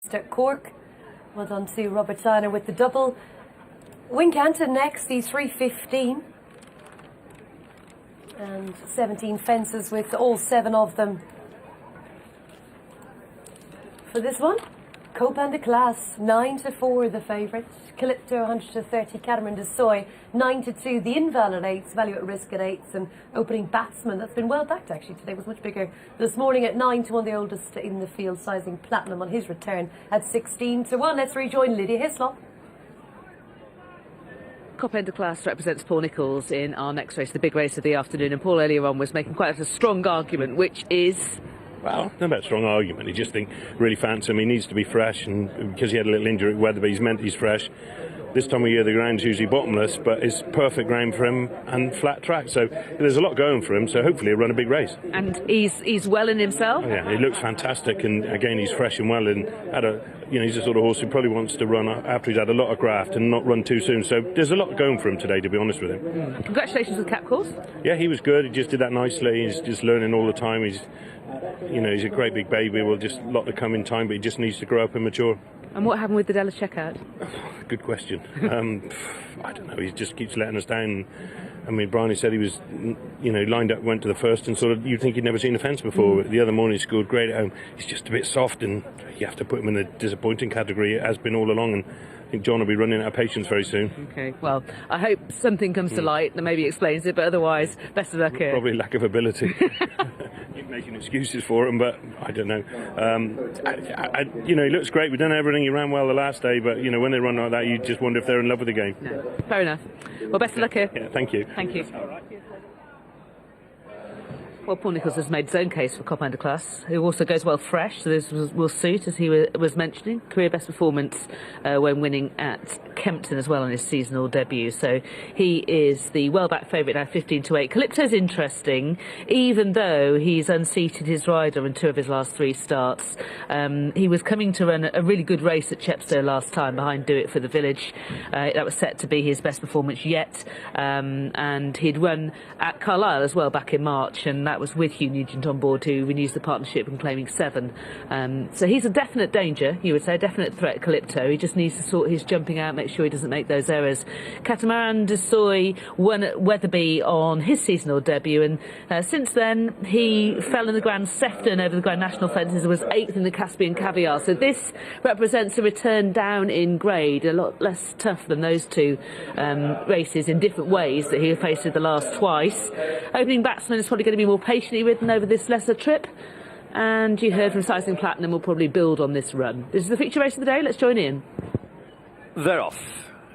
at Cork. Well done to Robert Steiner with the double. Wincanton next, the 3:15. And 17 fences with all 7 of them. For this one, Copan de Class, 9-4 the favourite. Calypto 100-30, Catamaran de Soy 9-2. The invalid 8s, value at risk at 8s, and opening batsman that's been well backed actually today, was much bigger this morning at 9-1. The oldest in the field, Sizing Platinum on his return at 16-1. Let's rejoin Lydia Hislop. Copan de Class represents Paul Nicholls in our next race, the big race of the afternoon, and Paul earlier on was making quite a strong argument, which is... Well, not about strong argument. He just really fancy him. He needs to be fresh, and because he had a little injury at Weatherby, he's meant he's fresh. This time of year the ground's usually bottomless, but it's perfect ground for him and flat track. So there's a lot going for him. So hopefully he'll run a big race. And he's well in himself. Oh, yeah, he looks fantastic, and again he's fresh and well. And he's the sort of horse who probably wants to run after he's had a lot of graft and not run too soon. So there's a lot going for him today, to be honest with him. Congratulations with the cap course. Yeah, he was good. He just did that nicely. He's just learning all the time. He's a great big baby. Well, just a lot to come in time, but he just needs to grow up and mature. And what happened with the Della checkout? Good question. I don't know. He just keeps letting us down. I mean, Bryony said he was, lined up, went to the first, and sort of you'd think he'd never seen a fence before. The other morning he scored great at home. He's just a bit soft, and you have to put him in the disappointing category. It has been all along, and I think John will be running out of patience very soon. Okay, well, I hope something comes to light that maybe explains it, but otherwise, best of luck here. Probably lack of ability. Keep making excuses for him, but I don't know. He looks great. We've done everything. He ran well the last day, but when they run like that, you just wonder if they're in love with the game. No, fair enough. Well, best of luck here. Yeah, thank you. Thank you. Well, Paul Nicholls has made his own case for Copan de Class, who also goes well fresh, so this will suit, as he was mentioning. Career best performance when winning at Kempton as well on his seasonal debut. So he is the well-backed favourite now, 15-8. Calypto's interesting, even though he's unseated his rider in 2 of his last 3 starts. He was coming to run a really good race at Chepstow last time behind Do It for the Village. That was set to be his best performance yet. And he'd run at Carlisle as well back in March, and that was with Hugh Nugent on board, who renews the partnership and claiming 7. So he's a definite danger, you would say, a definite threat, Calypto. He just needs to sort his jumping out, make sure he doesn't make those errors. Catamaran de Soy won at Weatherby on his seasonal debut, and since then he fell in the Grand Sefton over the Grand National fences and was 8th in the Caspian Caviar. So this represents a return down in grade, a lot less tough than those 2 races in different ways that he faced the last twice. Opening batsman is probably going to be more patiently ridden over this lesser trip, and you heard from Sizing Platinum will probably build on this run. This is the feature race of the day. Let's join in. They're off.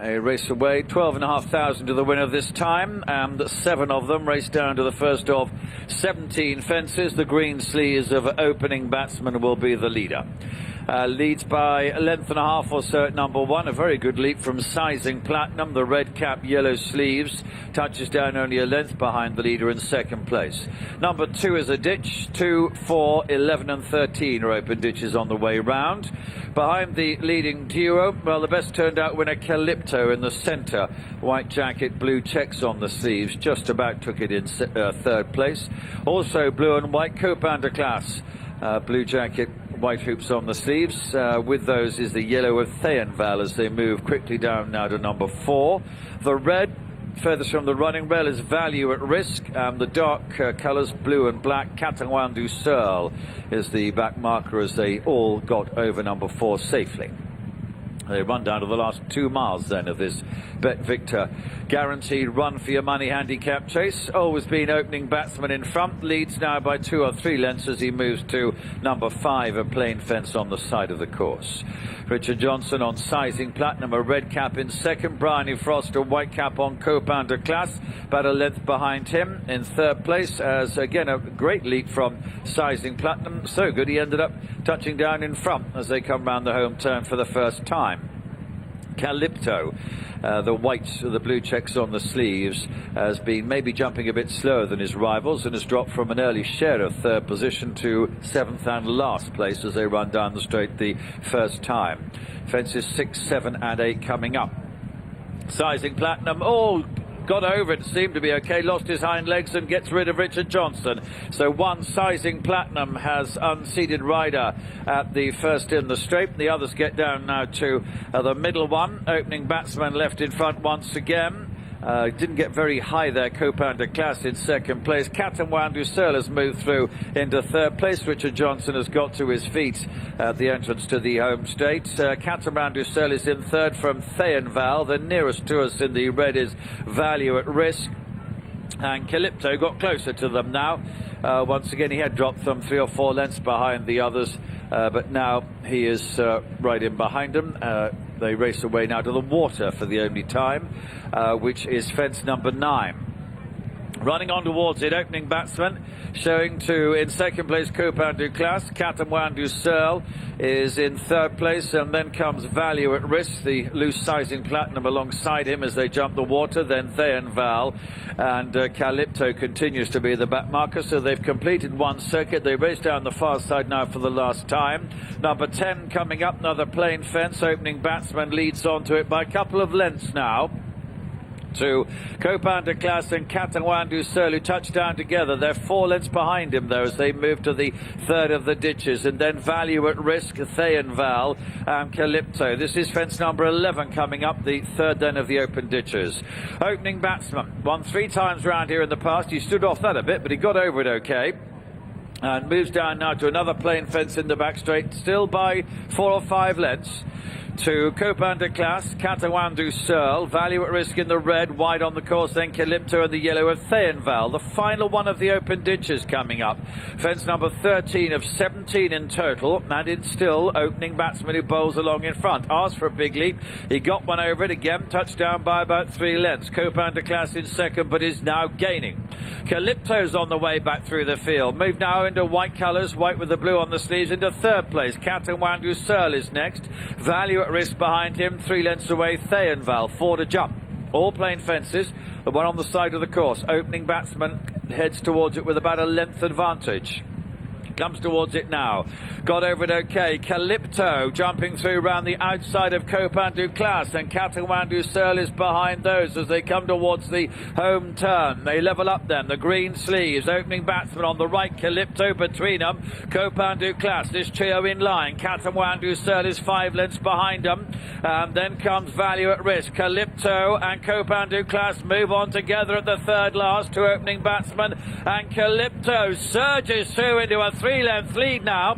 A race away, 12,500 to the winner this time, and 7 of them race down to the first of 17 fences. The green sleeves of opening batsman will be the leader. Leads by a length and a half or so at number 1. A very good leap from Sizing Platinum. The red cap, yellow sleeves, touches down only a length behind the leader in second place. Number 2 is a ditch. 2, 4, 11 and 13 are open ditches on the way round. Behind the leading duo, well, the best turned out winner Calypto in the centre. White jacket, blue checks on the sleeves. Just about took it in third place. Also blue and white Copan de Class. Blue jacket, white hoops on the sleeves. With those is the yellow of Theanval as they move quickly down now to number 4. The red, furthest from the running rail, is Value at Risk. The dark colours, blue and black, Catamaran du Soy is the back marker as they all got over number 4 safely. They run down to the last 2 miles then of this Bet Victor guaranteed run for your money handicap chase. Always been opening batsman in front, leads now by 2 or 3 lengths as he moves to number 5, a plain fence on the side of the course. Richard Johnson on Sizing Platinum, a red cap in second. Bryony Frost, a white cap on Copan de Class, about a length behind him in third place, as again a great leap from Sizing Platinum. So good he ended up touching down in front as they come round the home turn for the first time. Calypto, the white, the blue checks on the sleeves, has been maybe jumping a bit slower than his rivals and has dropped from an early share of 3rd position to 7th and last place as they run down the straight the first time. Fences 6, 7 and 8 coming up. Sizing Platinum, all got over it, seemed to be okay, lost his hind legs and gets rid of Richard Johnson. So one Sizing Platinum has unseated rider at the first in the straight. The others get down now to the middle one. Opening batsman left in front once again. Didn't get very high there. Copan de Classe in second place. Catamouin du Seul has moved through into third place. Richard Johnson has got to his feet at the entrance to the home straight. Catamouin du Seul is in third from Théenval. The nearest to us in the red is Value at Risk. And Calypto got closer to them now. Once again, he had dropped them 3 or 4 lengths behind the others. But now he is right in behind them. They race away now to the water for the only time, which is fence number 9. Running on towards it, opening batsman, showing to, in second place, Copan du Classe. Catamouin du Seul is in third place, and then comes Value at Risk, the loose Sizing Platinum alongside him as they jump the water, then Théenval, and Calypto continues to be the back marker. So they've completed one circuit. They race down the far side now for the last time. Number 10 coming up, another plain fence. Opening batsman leads on to it by a couple of lengths now to Copan de Classe and Catamouin du Seul, who touch down together. They're 4 lengths behind him, though, as they move to the third of the ditches. And then Value at Risk, Théenval and Calypto. This is fence number 11 coming up, the third then of the open ditches. Opening batsman, won 3 times round here in the past. He stood off that a bit, but he got over it okay. And moves down now to another plain fence in the back straight, still by 4 or 5 lengths. To Copan de Classe, Catamouin du Seul, Value at Risk in the red, wide on the course, then Calypto in the yellow of Théenval. The final one of the open ditches coming up. Fence number 13 of 17 in total, and it's still opening batsman who bowls along in front. Asked for a big leap, he got one over it again, touchdown by about 3 lengths. Copan de Classe in second, but is now gaining. Calypto's on the way back through the field. Move now into white colours, white with the blue on the sleeves, into third place. Catamouin du Seul is next. Value at Risk behind him, 3 lengths away, Théenval, 4 to jump. All plain fences, the one on the side of the course. Opening batsman heads towards it with about a length advantage. Comes towards it now. Got over it okay. Calypto jumping through round the outside of Copan du Classe, and Catamouin du Seul is behind those as they come towards the home turn. They level up then. The green sleeves. Opening batsman on the right. Calypto between them. Copan du Classe. This trio in line. Catamouin du Seul is 5 lengths behind them. And then comes Value at Risk. Calypto and Copan du Classe move on together at the third last. 2 opening batsmen. And Calypto surges through into a 3-length lead now.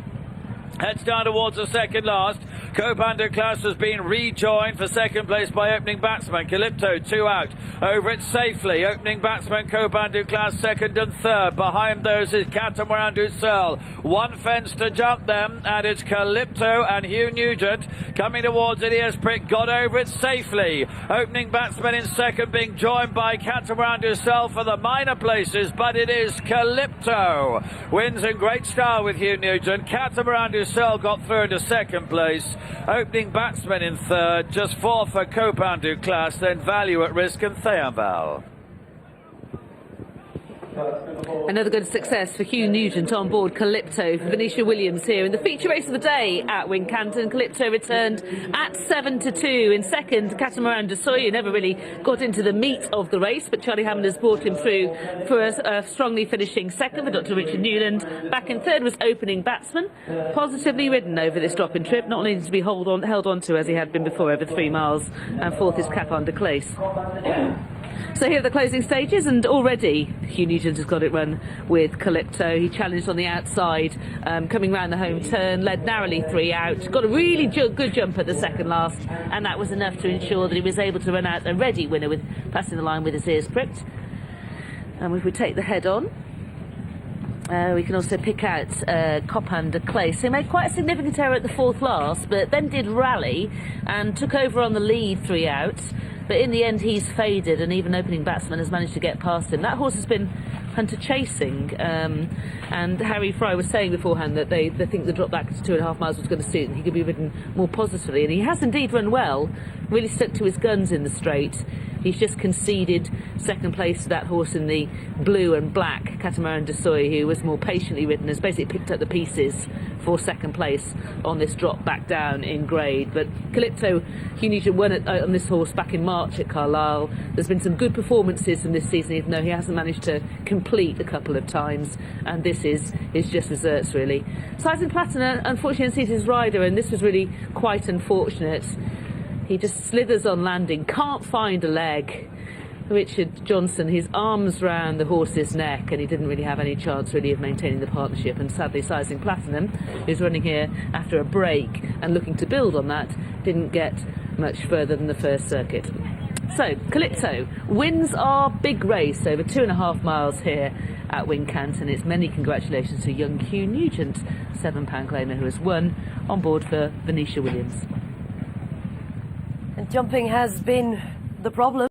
Heads down towards the second last. Copan de Classe has been rejoined for second place by opening batsman. Calypto 2 out. Over it safely. Opening batsman Copan de Classe second and third. Behind those is Catamouin du Seul. 1 fence to jump them, and it's Calypto and Hugh Nugent coming towards it. He has got over it safely. Opening batsman in second, being joined by Catamouin du Seul for the minor places, but it is Calypto. Wins in great style with Hugh Nugent. Catamouin du Seul got through into second place. Opening batsman in third, just 4 for Copan du Classe, then Value at Risk and Théenval. Another good success for Hugh Nugent on board Calypto for Venetia Williams here in the feature race of the day at Wincanton. Calypto returned at 7-2 in second. Catamouin du Seul never really got into the meat of the race, but Charlie Hammond has brought him through for a strongly finishing second for Dr. Richard Newland. Back in third was opening batsman, positively ridden over this drop-in trip, not only to be held on to as he had been before over 3 miles, and fourth is Copan de Classe. So here are the closing stages, and already Hugh Nugent has got it run with Calypto. He challenged on the outside, coming round the home turn, led narrowly 3 out, got a really good jump at the second last, and that was enough to ensure that he was able to run out a ready winner with passing the line with his ears pricked. And if we take the head on, we can also pick out Copan de Classe, who made quite a significant error at the 4th last, but then did rally and took over on the lead 3 out. But in the end, he's faded, and even opening batsman has managed to get past him. That horse has been hunter chasing, and Harry Fry was saying beforehand that they think the drop back to 2.5 miles was going to suit, and he could be ridden more positively. And he has indeed run well, really stuck to his guns in the straight. He's just conceded second place to that horse in the blue and black, Catamouin du Seul, who was more patiently ridden, has basically picked up the pieces for second place on this drop back down in grade. But Calypto, Hugh Nugent won on this horse back in March at Carlisle. There's been some good performances from this season, even though he hasn't managed to complete a couple of times, and this is just desserts really. Sizing Platinum unfortunately unseated his rider, and this was really quite unfortunate. He just slithers on landing, can't find a leg. Richard Johnson, his arms round the horse's neck, and he didn't really have any chance really of maintaining the partnership. And sadly, Sizing Platinum, who's running here after a break and looking to build on that, didn't get much further than the first circuit. So Calypto wins our big race over 2.5 miles here at Wincanton. It's many congratulations to young Hugh Nugent, £7 claimer, who has won on board for Venetia Williams. And jumping has been the problem.